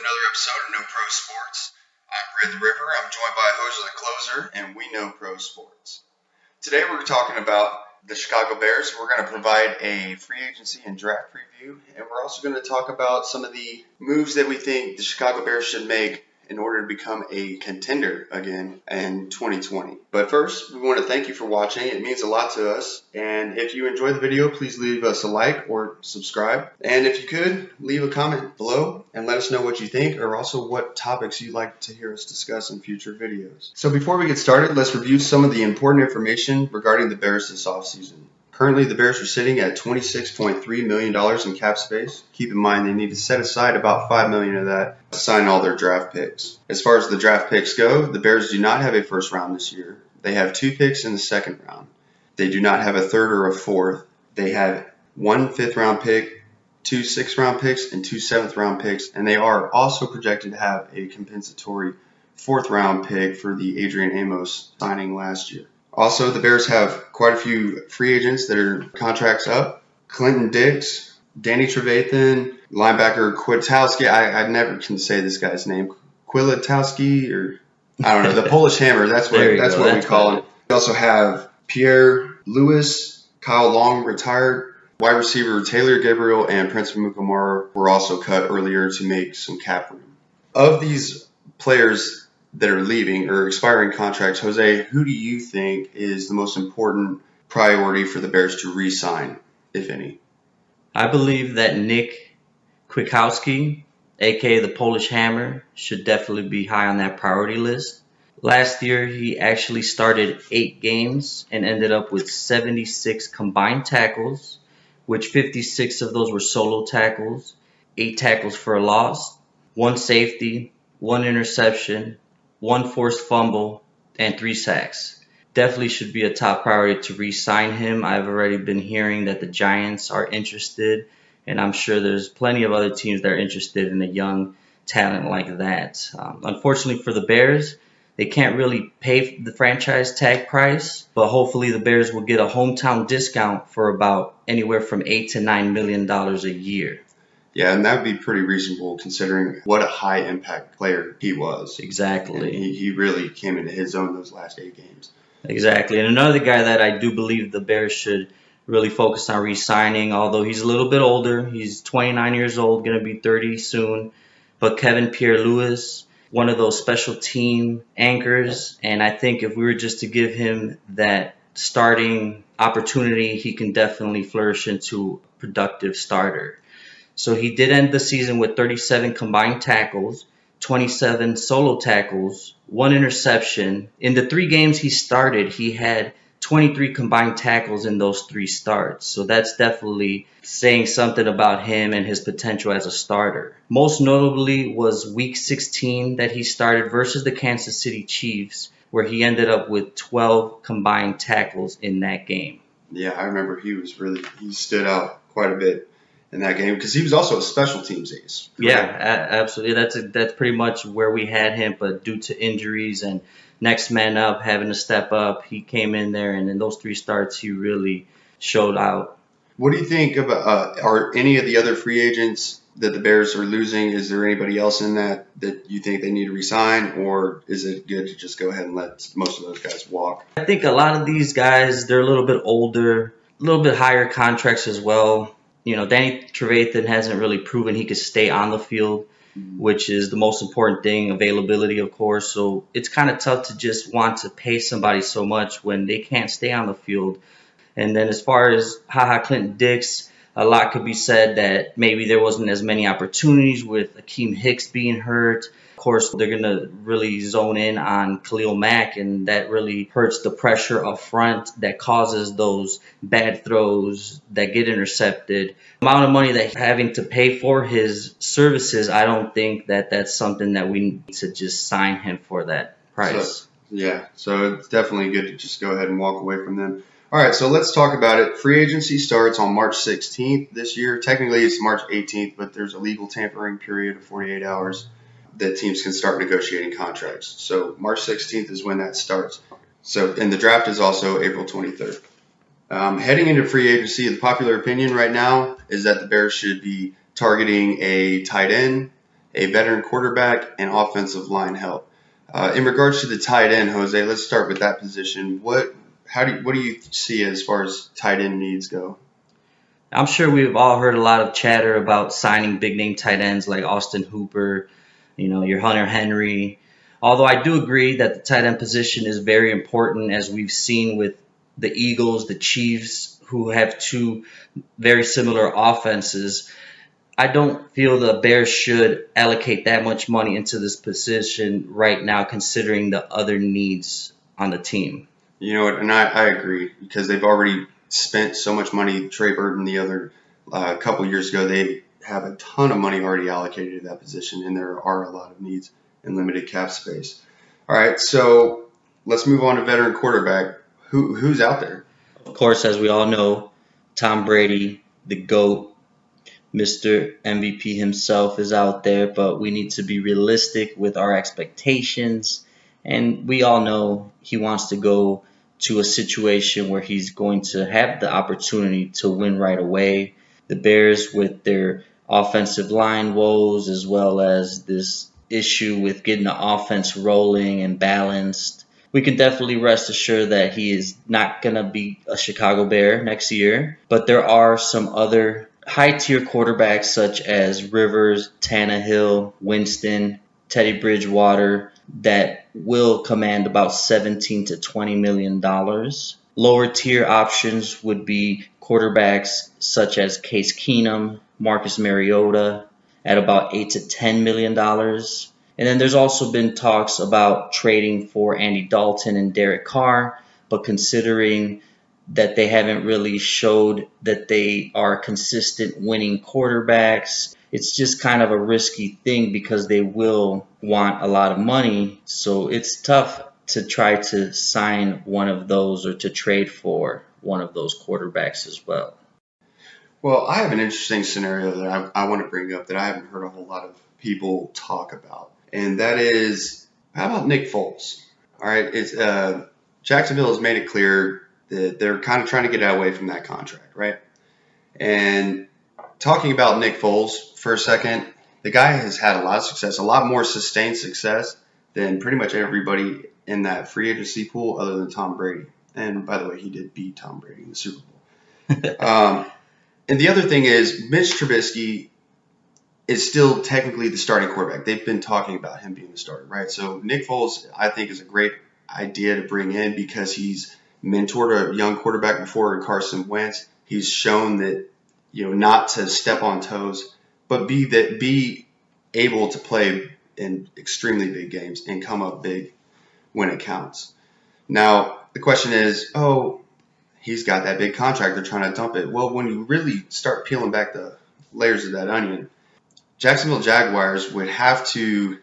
another episode of No Pro Sports. I'm Red the Ripper. I'm joined by Hoser the Closer, and we know pro sports. Today we're talking about the Chicago Bears. We're going to provide a free agency and draft preview, and we're also going to talk about some of the moves that we think the Chicago Bears should make in order to become a contender again in 2020. But first, we want to thank you for watching. It means a lot to us. And if you enjoyed the video, please leave us a like or subscribe. And if you could, leave a comment below and let us know what you think, or also what topics you'd like to hear us discuss in future videos. So before we get started, let's review some of the important information regarding the Bears this offseason. Currently, the Bears are sitting at $26.3 million in cap space. Keep in mind they need to set aside about $5 million of that to sign all their draft picks. As far as the draft picks go, the Bears do not have a first round this year. They have 2 picks in the second round. They do not have a third or a fourth. They have 1 fifth-round pick, 2 sixth-round picks, and 2 seventh-round picks. And they are also projected to have a compensatory 4th-round pick for the Adrian Amos signing last year. Also, the Bears have quite a few free agents that are contracts up. Clinton Dix, Danny Trevathan, linebacker Kwiatkowski. I never can say this guy's name. Kwiatkowski, or I don't know, the Polish Hammer. That's what we call him. We also have Pierre Lewis, Kyle Long retired. Wide receiver Taylor Gabriel and Prince Mukamara were also cut earlier to make some cap room. Of these players that are leaving or expiring contracts, Jose, who do you think is the most important priority for the Bears to re-sign, if any? I believe that Nick Kwiatkowski, aka the Polish Hammer, should definitely be high on that priority list. Last year, he actually started 8 games and ended up with 76 combined tackles, which 56 of those were solo tackles, 8 tackles for a loss, 1 safety, 1 interception, 1 forced fumble, and 3 sacks. Definitely should be a top priority to re-sign him. I've already been hearing that the Giants are interested, and I'm sure there's plenty of other teams that are interested in a young talent like that. Unfortunately for the Bears, they can't really pay the franchise tag price, but hopefully the Bears will get a hometown discount for about anywhere from $8 to $9 million a year. Yeah, and that would be pretty reasonable considering what a high-impact player he was. Exactly. And he really came into his own those last 8 games. Exactly. And another guy that I do believe the Bears should really focus on re-signing, although he's a little bit older. He's 29 years old, going to be 30 soon. But Kevin Pierre-Louis, one of those special team anchors. And I think if we were just to give him that starting opportunity, he can definitely flourish into a productive starter. So he did end the season with 37 combined tackles, 27 solo tackles, 1 interception. In the 3 games he started, he had 23 combined tackles in those 3 starts. So that's definitely saying something about him and his potential as a starter. Most notably was Week 16 that he started versus the Kansas City Chiefs, where he ended up with 12 combined tackles in that game. Yeah, I remember he stood out quite a bit in that game because he was also a special teams ace. Correct? Yeah, absolutely. That's pretty much where we had him, but due to injuries and next man up having to step up, he came in there, and in those 3 starts, he really showed out. What do you think about are any of the other free agents that the Bears are losing? Is there anybody else in that you think they need to resign, or is it good to just go ahead and let most of those guys walk? I think a lot of these guys, they're a little bit older, a little bit higher contracts as well. You know, Danny Trevathan hasn't really proven he could stay on the field, which is the most important thing, availability, of course. So it's kind of tough to just want to pay somebody so much when they can't stay on the field. And then as far as Clinton Dix, a lot could be said that maybe there wasn't as many opportunities with Akeem Hicks being hurt. Of course, they're going to really zone in on Khalil Mack, and that really hurts the pressure up front that causes those bad throws that get intercepted. The amount of money that having to pay for his services, I don't think that that's something that we need to just sign him for that price. So it's definitely good to just go ahead and walk away from them. All right, so let's talk about it. Free agency starts on March 16th this year. Technically, it's March 18th, but there's a legal tampering period of 48 hours that teams can start negotiating contracts. So March 16th is when that starts. And the draft is also April 23rd. Heading into free agency, the popular opinion right now is that the Bears should be targeting a tight end, a veteran quarterback, and offensive line help. In regards to the tight end, Jose, let's start with that position. What do you see as far as tight end needs go? I'm sure we've all heard a lot of chatter about signing big name tight ends like Austin Hooper, your Hunter Henry. Although I do agree that the tight end position is very important, as we've seen with the Eagles, the Chiefs, who have two very similar offenses. I don't feel the Bears should allocate that much money into this position right now, considering the other needs on the team. You know what, and I agree, because they've already spent so much money. Trey Burton the other couple years ago, they have a ton of money already allocated to that position, and there are a lot of needs and limited cap space. All right, so let's move on to veteran quarterback. Who's out there? Of course, as we all know, Tom Brady, the GOAT, Mr. MVP himself is out there, but we need to be realistic with our expectations. And we all know he wants to go to a situation where he's going to have the opportunity to win right away. The Bears, with their offensive line woes, as well as this issue with getting the offense rolling and balanced, we can definitely rest assured that he is not going to be a Chicago Bear next year. But there are some other high-tier quarterbacks such as Rivers, Tannehill, Winston, Teddy Bridgewater that will command about $17 to $20 million. Lower tier options would be quarterbacks such as Case Keenum, Marcus Mariota at about $8 to $10 million. And then there's also been talks about trading for Andy Dalton and Derek Carr, but considering that they haven't really showed that they are consistent winning quarterbacks, it's just kind of a risky thing because they will want a lot of money. So it's tough to try to sign one of those or to trade for one of those quarterbacks as well. Well, I have an interesting scenario that I want to bring up that I haven't heard a whole lot of people talk about. And that is, how about Nick Foles? All right, Jacksonville has made it clear that they're kind of trying to get away from that contract, right? And talking about Nick Foles for a second, the guy has had a lot of success, a lot more sustained success than pretty much everybody in that free agency pool other than Tom Brady. And by the way, he did beat Tom Brady in the Super Bowl. And the other thing is, Mitch Trubisky is still technically the starting quarterback. They've been talking about him being the starter, right? So Nick Foles, I think, is a great idea to bring in because he's mentored a young quarterback before in Carson Wentz. He's shown that, not to step on toes, but be able to play in extremely big games and come up big when it counts. Now, the question is, he's got that big contract. They're trying to dump it. Well, when you really start peeling back the layers of that onion, Jacksonville Jaguars would have to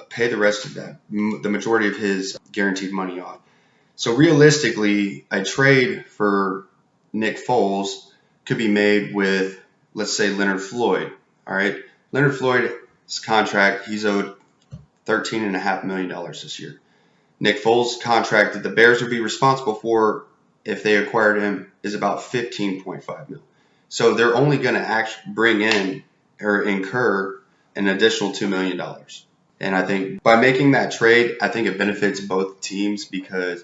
pay the rest of that, the majority of his guaranteed money off. So realistically, a trade for Nick Foles could be made with, let's say, Leonard Floyd. All right, Leonard Floyd's contract, he's owed $13.5 million this year. Nick Foles' contract that the Bears would be responsible for if they acquired him is about $15.5 million. So they're only going to bring in or incur an additional $2 million. And I think by making that trade, I think it benefits both teams because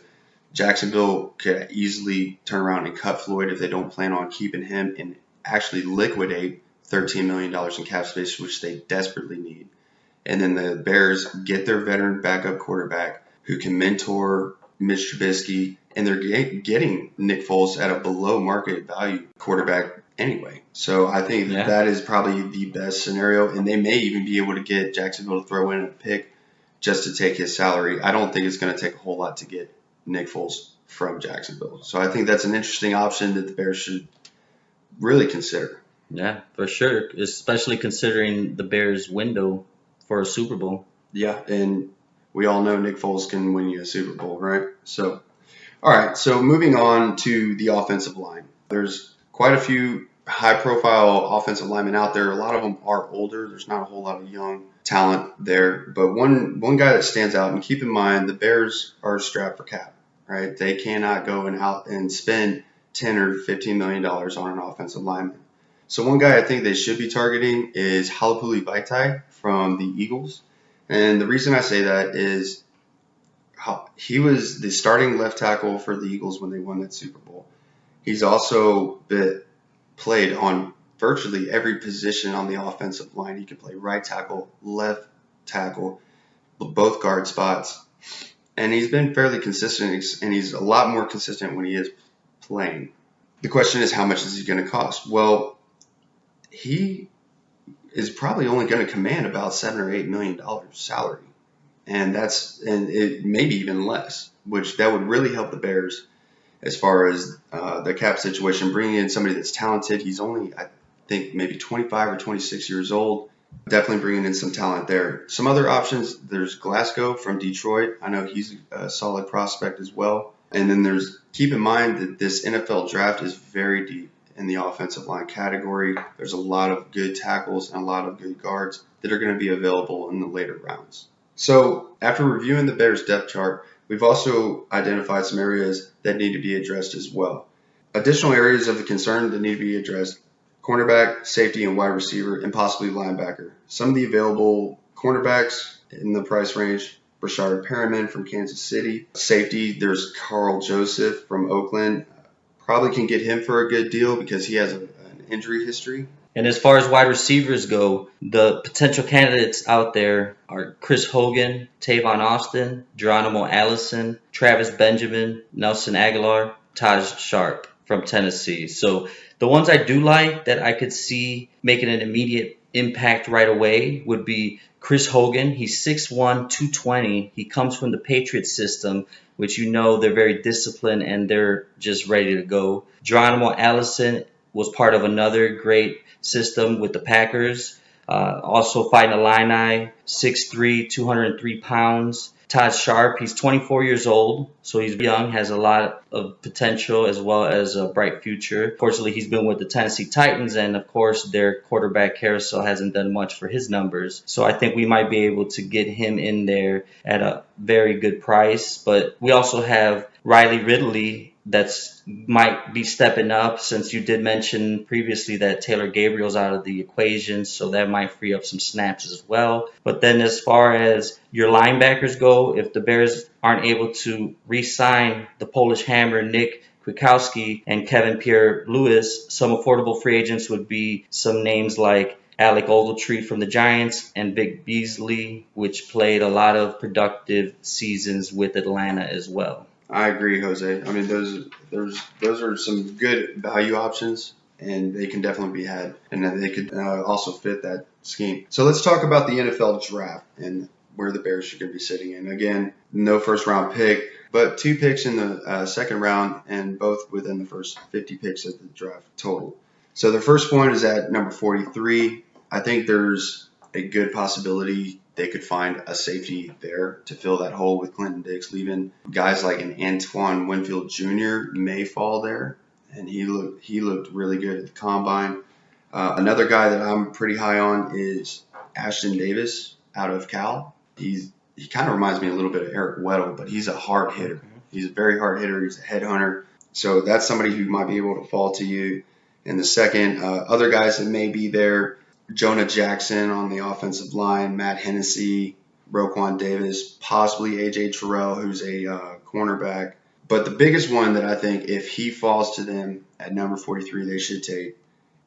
Jacksonville could easily turn around and cut Floyd if they don't plan on keeping him and actually liquidate $13 million in cap space, which they desperately need. And then the Bears get their veteran backup quarterback who can mentor Mitch Trubisky, and they're getting Nick Foles at a below market value quarterback anyway. So I think that is probably the best scenario, and they may even be able to get Jacksonville to throw in a pick just to take his salary. I don't think it's going to take a whole lot to get Nick Foles from Jacksonville. So I think that's an interesting option that the Bears should really consider. Yeah, for sure, especially considering the Bears' window for a Super Bowl. Yeah, and we all know Nick Foles can win you a Super Bowl, right? So, all right, so moving on to the offensive line. There's quite a few high-profile offensive linemen out there. A lot of them are older. There's not a whole lot of young talent there. But one guy that stands out, and keep in mind, the Bears are strapped for cap, right? They cannot go and spend $10 or $15 million on an offensive lineman. So one guy I think they should be targeting is Halapuli Vaitai from the Eagles. And the reason I say that is he was the starting left tackle for the Eagles when they won that Super Bowl. He's also played on virtually every position on the offensive line. He can play right tackle, left tackle, both guard spots. And he's been fairly consistent, and he's a lot more consistent when he is playing. The question is, how much is he going to cost? Well, he is probably only going to command about $7 or $8 million salary. And it maybe even less, which that would really help the Bears as far as the cap situation. Bringing in somebody that's talented. He's only, I think, maybe 25 or 26 years old. Definitely bringing in some talent there. Some other options, there's Glasgow from Detroit. I know he's a solid prospect as well. And then keep in mind that this NFL draft is very deep in the offensive line category. There's a lot of good tackles and a lot of good guards that are going to be available in the later rounds. So after reviewing the Bears depth chart, we've also identified some areas that need to be addressed as well. Additional areas of concern that need to be addressed: cornerback, safety, and wide receiver, and possibly linebacker. Some of the available cornerbacks in the price range: Brashard Perriman from Kansas City. Safety, there's Carl Joseph from Oakland. Probably can get him for a good deal because he has an injury history. And as far as wide receivers go, the potential candidates out there are Chris Hogan, Tavon Austin, Geronimo Allison, Travis Benjamin, Nelson Aguilar, Taj Sharp from Tennessee. So the ones I do like that I could see making an immediate impact right away would be Chris Hogan. He's 6'1", 220. He comes from the Patriots system, which they're very disciplined and they're just ready to go. Geronimo Allison was part of another great system with the Packers. Also fighting Illini, 6'3", 203 pounds. Taj Sharp, he's 24 years old, so he's young, has a lot of potential as well as a bright future. Fortunately, he's been with the Tennessee Titans, and of course, their quarterback carousel hasn't done much for his numbers. So I think we might be able to get him in there at a very good price. But we also have Riley Ridley that's might be stepping up, since you did mention previously that Taylor Gabriel's out of the equation, so that might free up some snaps as well. But then as far as your linebackers go, if the Bears aren't able to re-sign the Polish Hammer Nick Kwiatkowski and Kevin Pierre-Louis, some affordable free agents would be some names like Alec Ogletree from the Giants and Vic Beasley, which played a lot of productive seasons with Atlanta as well. I agree, Jose. I mean, those are some good value options, and they can definitely be had, and then they could also fit that scheme. So let's talk about the NFL draft and where the Bears are going to be sitting in. Again, no first-round pick, but 2 picks in the second round, and both within the first 50 picks of the draft total. So the first point is at number 43. I think there's a good possibility they could find a safety there to fill that hole with Clinton Dix leaving. Guys like an Antoine Winfield Jr. may fall there, and he looked really good at the combine. Another guy that I'm pretty high on is Ashton Davis out of Cal. He kind of reminds me a little bit of Eric Weddle, but he's a hard hitter. He's a very hard hitter. He's a headhunter. So that's somebody who might be able to fall to you in the second. Other guys that may be there: Jonah Jackson on the offensive line, Matt Hennessy, Roquan Davis, possibly A.J. Terrell, who's a cornerback. But the biggest one that I think, if he falls to them at number 43, they should take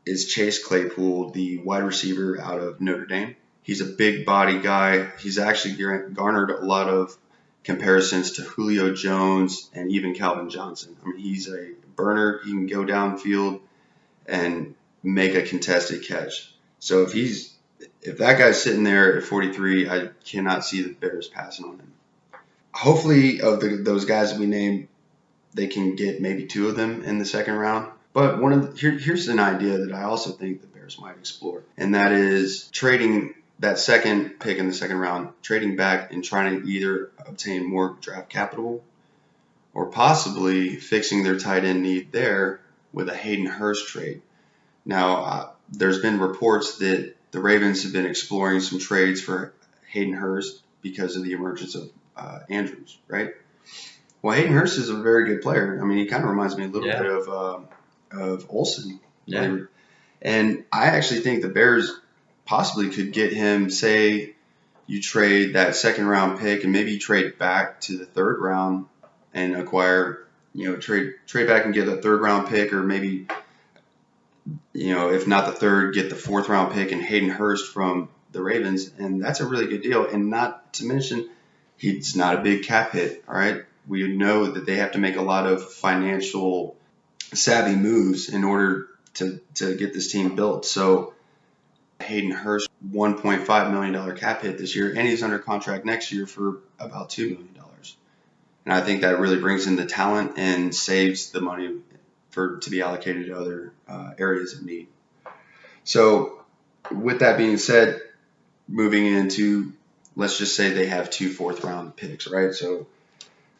is Chase Claypool, the wide receiver out of Notre Dame. He's a big body guy. He's actually garnered a lot of comparisons to Julio Jones and even Calvin Johnson. I mean, he's a burner. He can go downfield and make a contested catch. So if that guy's sitting there at 43, I cannot see the Bears passing on him. Hopefully, of those guys that we named, they can get maybe 2 of them in the second round. But here's an idea that I also think the Bears might explore, and that is trading that second pick in the second round, trading back and trying to either obtain more draft capital or possibly fixing their tight end need there with a Hayden Hurst trade. Now, there's been reports that the Ravens have been exploring some trades for Hayden Hurst because of the emergence of Andrews, right? Well, Hayden Hurst is a very good player. I mean, he kind of reminds me a little bit of Olsen. Yeah. And I actually think the Bears possibly could get him. Say you trade that second round pick and maybe you trade back to the third round and acquire, trade back and get a third round pick, or maybe, if not the third, get the fourth round pick and Hayden Hurst from the Ravens. And that's a really good deal. And not to mention, he's not a big cap hit. All right. We know that they have to make a lot of financial savvy moves in order to get this team built. So Hayden Hurst, $1.5 million cap hit this year, and he's under contract next year for about $2 million. And I think that really brings in the talent and saves the money to be allocated to other areas of need. So with that being said, moving into, let's just say they have 2 fourth-round picks, right? So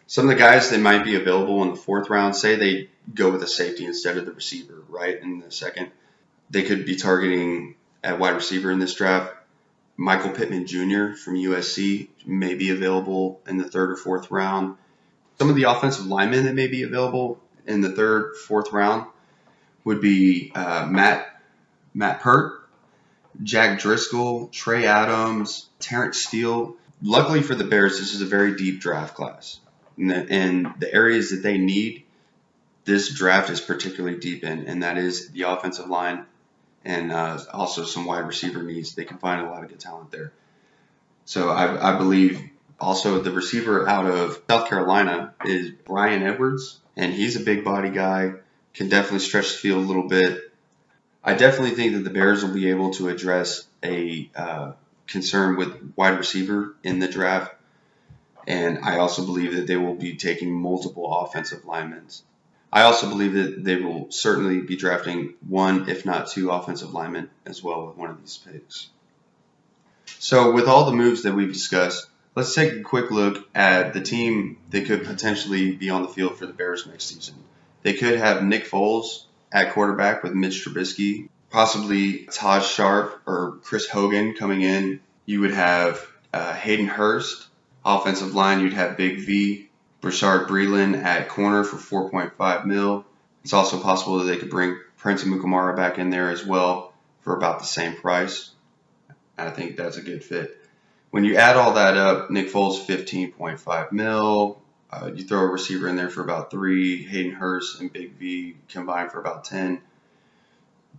some of the guys that might be available in the 4th round, say they go with a safety instead of the receiver, right? In the second, they could be targeting at wide receiver in this draft. Michael Pittman Jr. from USC may be available in the 3rd or 4th round. Some of the offensive linemen that may be available in the 3rd, 4th round would be Matt Pert, Jack Driscoll, Trey Adams, Terrence Steele. Luckily for the Bears, this is a very deep draft class. And the areas that they need, this draft is particularly deep in, and that is the offensive line and also some wide receiver needs. They can find a lot of good talent there. So I believe also the receiver out of South Carolina is Brian Edwards, and he's a big body guy, can definitely stretch the field a little bit. I definitely think that the Bears will be able to address a concern with wide receiver in the draft. And I also believe that they will be taking multiple offensive linemen. I also believe that they will certainly be drafting 1, if not 2 offensive linemen as well with one of these picks. So with all the moves that we've discussed, let's take a quick look at the team that could potentially be on the field for the Bears next season. They could have Nick Foles at quarterback with Mitch Trubisky, possibly Taj Sharp or Chris Hogan coming in. You would have Hayden Hurst. Offensive line, you'd have Big V, Brashard Breeland at corner for $4.5 million. It's also possible that they could bring Prince Amukamara back in there as well for about the same price. I think that's a good fit. When you add all that up, Nick Foles, $15.5 million. You throw a receiver in there for about $3 million. Hayden Hurst and Big V combined for about $10 million.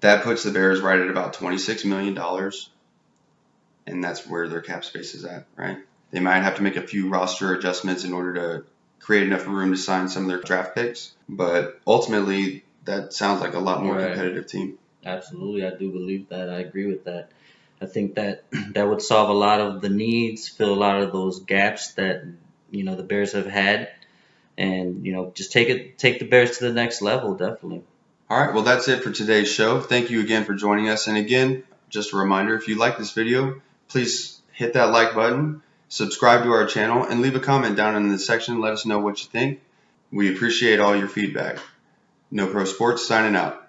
That puts the Bears right at about $26 million. And that's where their cap space is at, right? They might have to make a few roster adjustments in order to create enough room to sign some of their draft picks. But ultimately, that sounds like a lot more competitive team. Absolutely. I do believe that. I agree with that. I think that would solve a lot of the needs, fill a lot of those gaps that, the Bears have had. And, just take the Bears to the next level, definitely. All right. Well, that's it for today's show. Thank you again for joining us. And again, just a reminder, if you like this video, please hit that like button. Subscribe to our channel, and leave a comment down in the section. Let us know what you think. We appreciate all your feedback. No Pro Sports signing out.